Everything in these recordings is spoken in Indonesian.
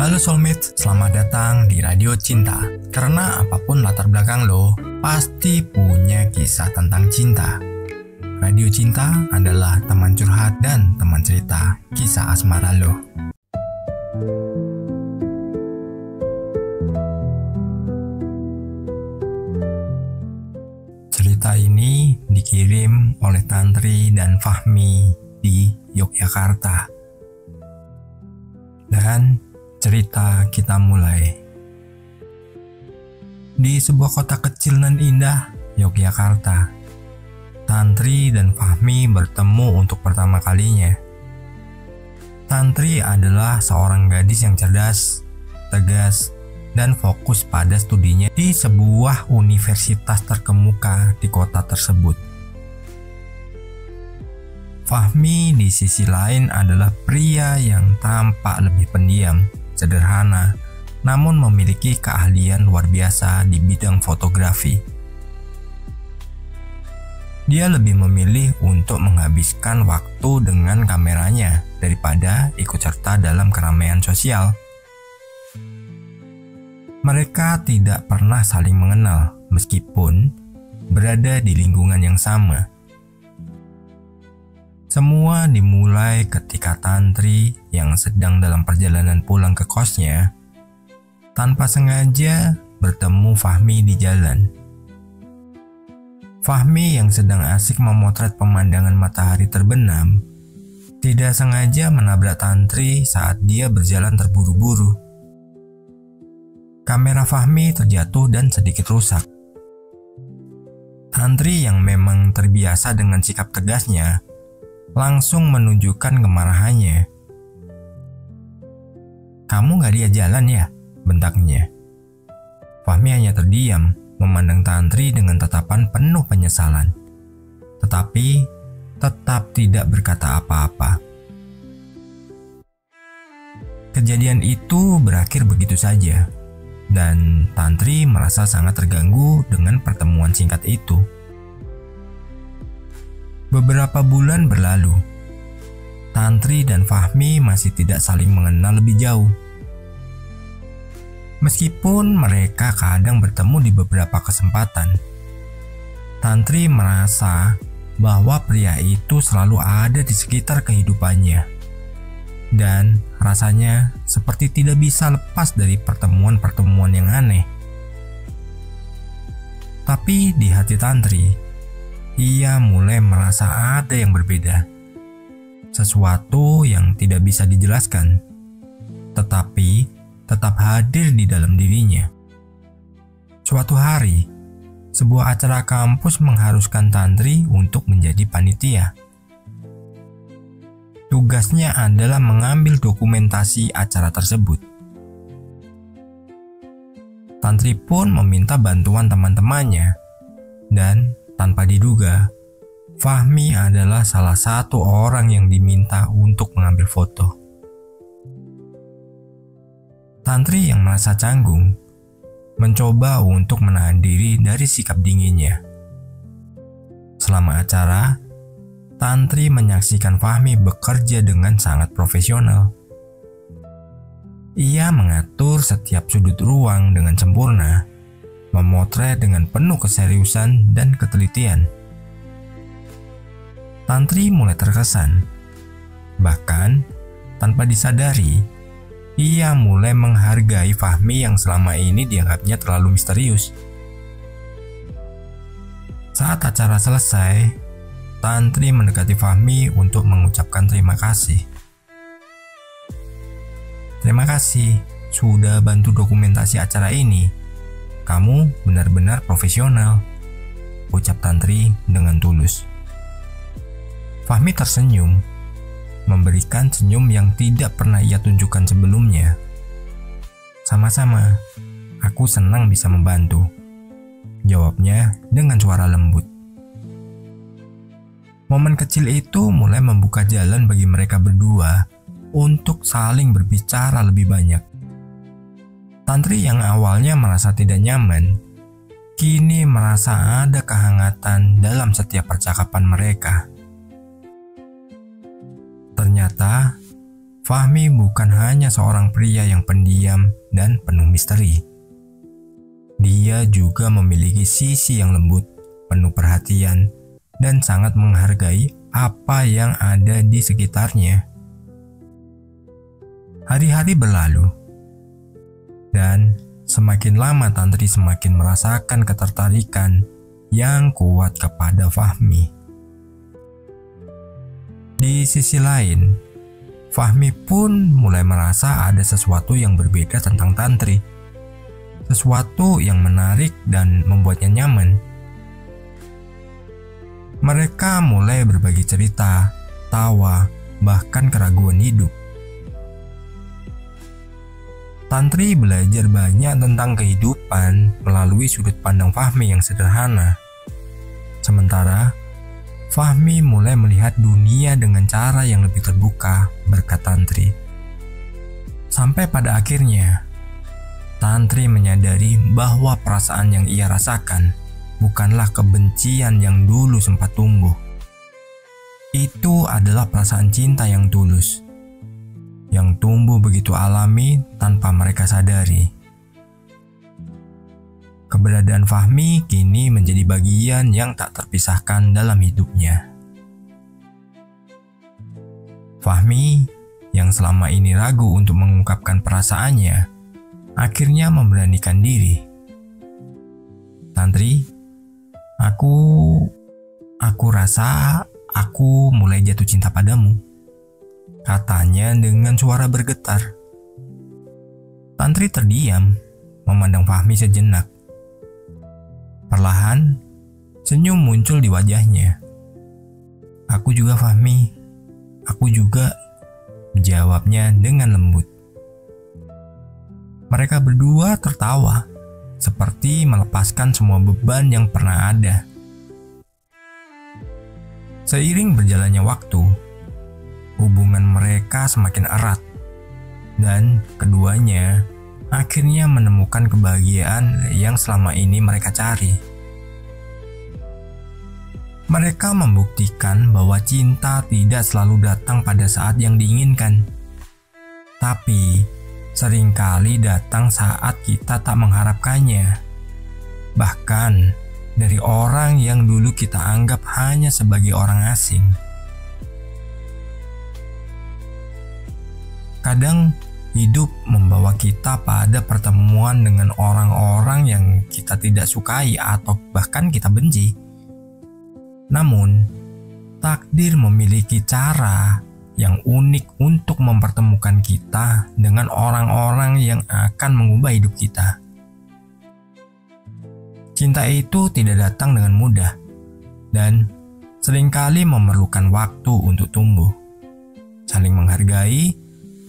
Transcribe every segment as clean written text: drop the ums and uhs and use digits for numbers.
Halo soulmate, selamat datang di Radio Cinta. Karena apapun latar belakang lo, pasti punya kisah tentang cinta. Radio Cinta adalah teman curhat dan teman cerita kisah asmara lo. Cerita ini dikirim oleh Tantri dan Fahmi di Yogyakarta. Dan cerita kita mulai. Di sebuah kota kecil nan indah, Yogyakarta, Tantri dan Fahmi bertemu untuk pertama kalinya. Tantri adalah seorang gadis yang cerdas, tegas, dan fokus pada studinya di sebuah universitas terkemuka di kota tersebut. Fahmi di sisi lain adalah pria yang tampak lebih pendiam, sederhana, namun memiliki keahlian luar biasa di bidang fotografi. Dia lebih memilih untuk menghabiskan waktu dengan kameranya daripada ikut serta dalam keramaian sosial. Mereka tidak pernah saling mengenal meskipun berada di lingkungan yang sama. Semua dimulai ketika Tantri yang sedang dalam perjalanan pulang ke kosnya tanpa sengaja bertemu Fahmi di jalan. Fahmi yang sedang asik memotret pemandangan matahari terbenam tidak sengaja menabrak Tantri saat dia berjalan terburu-buru. Kamera Fahmi terjatuh dan sedikit rusak. Tantri yang memang terbiasa dengan sikap tegasnya langsung menunjukkan kemarahannya. "Kamu gak lihat jalan ya?" bentaknya. Fahmi hanya terdiam, memandang Tantri dengan tatapan penuh penyesalan, tetapi tetap tidak berkata apa-apa. Kejadian itu berakhir begitu saja, dan Tantri merasa sangat terganggu dengan pertemuan singkat itu. Beberapa bulan berlalu, Tantri dan Fahmi masih tidak saling mengenal lebih jauh. Meskipun mereka kadang bertemu di beberapa kesempatan, Tantri merasa bahwa pria itu selalu ada di sekitar kehidupannya. Dan rasanya seperti tidak bisa lepas dari pertemuan-pertemuan yang aneh. Tapi di hati Tantri, ia mulai merasa ada yang berbeda. Sesuatu yang tidak bisa dijelaskan, tetapi tetap hadir di dalam dirinya. Suatu hari, sebuah acara kampus mengharuskan Tantri untuk menjadi panitia. Tugasnya adalah mengambil dokumentasi acara tersebut. Tantri pun meminta bantuan teman-temannya, dan tanpa diduga, Fahmi adalah salah satu orang yang diminta untuk mengambil foto. Tantri yang merasa canggung mencoba untuk menahan diri dari sikap dinginnya. Selama acara, Tantri menyaksikan Fahmi bekerja dengan sangat profesional. Ia mengatur setiap sudut ruang dengan sempurna, memotret dengan penuh keseriusan dan ketelitian. Tantri mulai terkesan. Bahkan, tanpa disadari, ia mulai menghargai Fahmi yang selama ini dianggapnya terlalu misterius. Saat acara selesai, Tantri mendekati Fahmi untuk mengucapkan terima kasih. "Terima kasih sudah bantu dokumentasi acara ini. Kamu benar-benar profesional," ucap Tantri dengan tulus. Fahmi tersenyum, memberikan senyum yang tidak pernah ia tunjukkan sebelumnya. "Sama-sama, aku senang bisa membantu," jawabnya dengan suara lembut. Momen kecil itu mulai membuka jalan bagi mereka berdua untuk saling berbicara lebih banyak. Tantri yang awalnya merasa tidak nyaman, kini merasa ada kehangatan dalam setiap percakapan mereka. Ternyata Fahmi bukan hanya seorang pria yang pendiam dan penuh misteri. Dia juga memiliki sisi yang lembut, penuh perhatian, dan sangat menghargai apa yang ada di sekitarnya. Hari-hari berlalu, dan semakin lama Tantri semakin merasakan ketertarikan yang kuat kepada Fahmi. Di sisi lain, Fahmi pun mulai merasa ada sesuatu yang berbeda tentang Tantri. Sesuatu yang menarik dan membuatnya nyaman. Mereka mulai berbagi cerita, tawa, bahkan keraguan hidup. Tantri belajar banyak tentang kehidupan melalui sudut pandang Fahmi yang sederhana. Sementara Fahmi mulai melihat dunia dengan cara yang lebih terbuka berkat Tantri. Sampai pada akhirnya, Tantri menyadari bahwa perasaan yang ia rasakan bukanlah kebencian yang dulu sempat tumbuh. Itu adalah perasaan cinta yang tulus, yang tumbuh begitu alami tanpa mereka sadari. Keberadaan Fahmi kini menjadi bagian yang tak terpisahkan dalam hidupnya. Fahmi yang selama ini ragu untuk mengungkapkan perasaannya, akhirnya memberanikan diri. Tantri, aku rasa aku mulai jatuh cinta padamu, katanya dengan suara bergetar. Tantri terdiam, memandang Fahmi sejenak. Perlahan, senyum muncul di wajahnya. Aku juga, Fahmi. Aku juga, jawabnya dengan lembut. Mereka berdua tertawa, seperti melepaskan semua beban yang pernah ada. Seiring berjalannya waktu, hubungan mereka semakin erat, dan keduanya akhirnya menemukan kebahagiaan yang selama ini mereka cari. Mereka membuktikan bahwa cinta tidak selalu datang pada saat yang diinginkan, tapi seringkali datang saat kita tak mengharapkannya. Bahkan dari orang yang dulu kita anggap hanya sebagai orang asing. Kadang hidup membawa kita pada pertemuan dengan orang-orang yang kita tidak sukai atau bahkan kita benci. Namun, takdir memiliki cara yang unik untuk mempertemukan kita dengan orang-orang yang akan mengubah hidup kita. Cinta itu tidak datang dengan mudah dan seringkali memerlukan waktu untuk tumbuh. Saling menghargai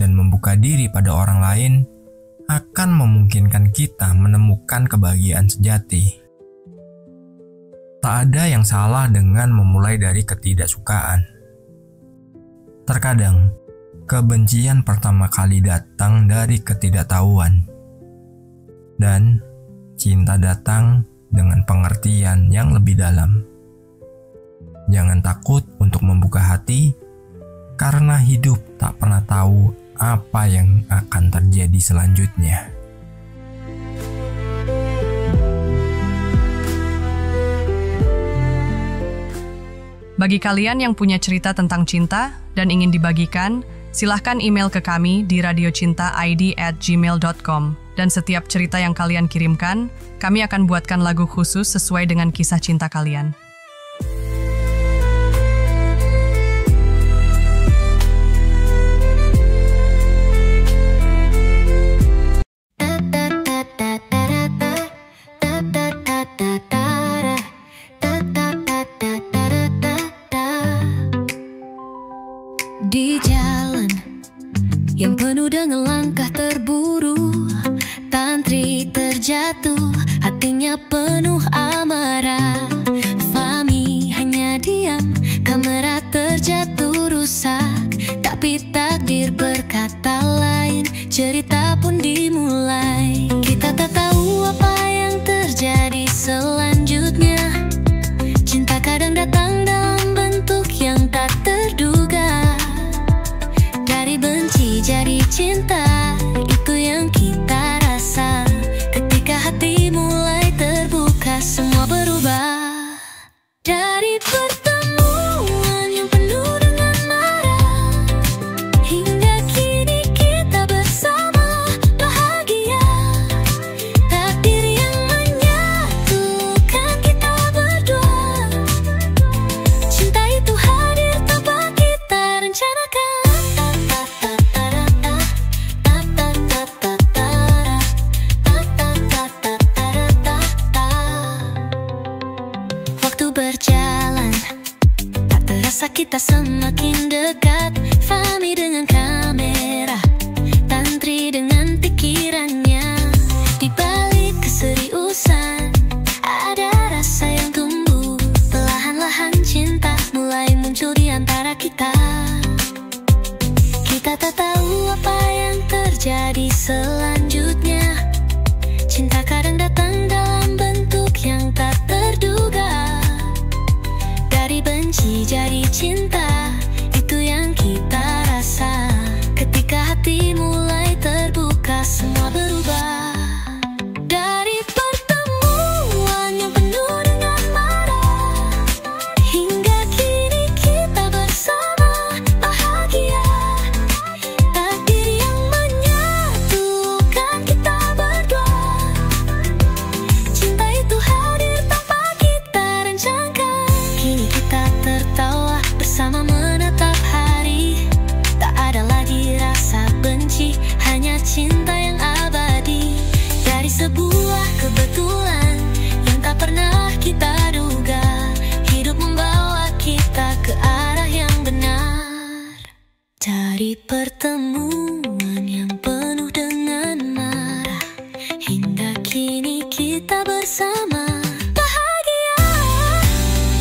dan membuka diri pada orang lain akan memungkinkan kita menemukan kebahagiaan sejati. Tak ada yang salah dengan memulai dari ketidaksukaan. Terkadang, kebencian pertama kali datang dari ketidaktahuan. Dan cinta datang dengan pengertian yang lebih dalam. Jangan takut untuk membuka hati, karena hidup tak pernah tahu apa yang akan terjadi selanjutnya. Bagi kalian yang punya cerita tentang cinta dan ingin dibagikan, silahkan email ke kami di radiocintaid@gmail.com. Dan setiap cerita yang kalian kirimkan, kami akan buatkan lagu khusus sesuai dengan kisah cinta kalian. Di jalan yang penuh dengan langkah terburu, Tantri terjatuh, hatinya penuh amarah. Fahmi hanya diam, kamera terjatuh rusak. Tapi takdir berkata lain, cerita pun dimulai. Kita tak tahu apa yang terjadi selanjutnya. Cinta kadang datang dalam bentuk yang tak terduga. Dari benci cinta, itu yang kita rasa. Ketika hati mulai terbuka, semua berubah. Dari pertemuan yang penuh dengan marah, hingga kini kita bersama bahagia. Takdir yang menyatukan kita berdua. Cinta itu hadir tanpa kita rencanakan. Waktu berjalan, tak terasa kita semakin dekat. Fahmi dengan kamera, Tantri dengan pikirannya. Di balik keseriusan, ada rasa yang tumbuh. Perlahan-lahan cinta mulai muncul di antara kita. Kita tak tahu apa yang terjadi selanjutnya. Cinta kadang datang dalam bentuk yang tak terduga. Dari benci jadi cinta, itu yang kita rasa. Ketika hati mulai terbuka, semua berubah. Dari pertemuan yang penuh dengan marah, hingga kini kita bersama bahagia. Takdir yang menyatukan kita berdua. Cinta itu hadir tanpa kita rencanakan. Kini kita tertawa bersama menatap hari. Tak ada lagi rasa benci, hanya cinta yang abadi. Dari sebuah kebetulan yang tak pernah kita duga, hidup membawa kita ke arah yang benar. Dari pertemuan yang penuh dengan marah, hingga kini kita bersama bahagia.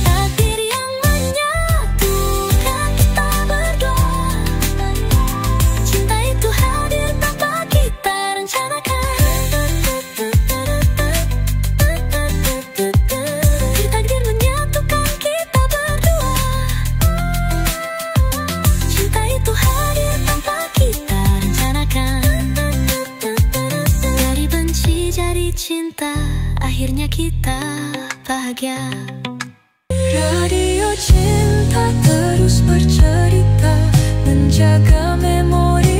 Takdir yang menyatukan kita berdua. Cinta itu hadir tanpa kita rencanakan. Takdir menyatukan kita berdua. Cinta itu hadir tanpa kita rencanakan. Dari benci jadi cinta, akhirnya kita bahagia. Radio Cinta terus bercerita, menjaga memori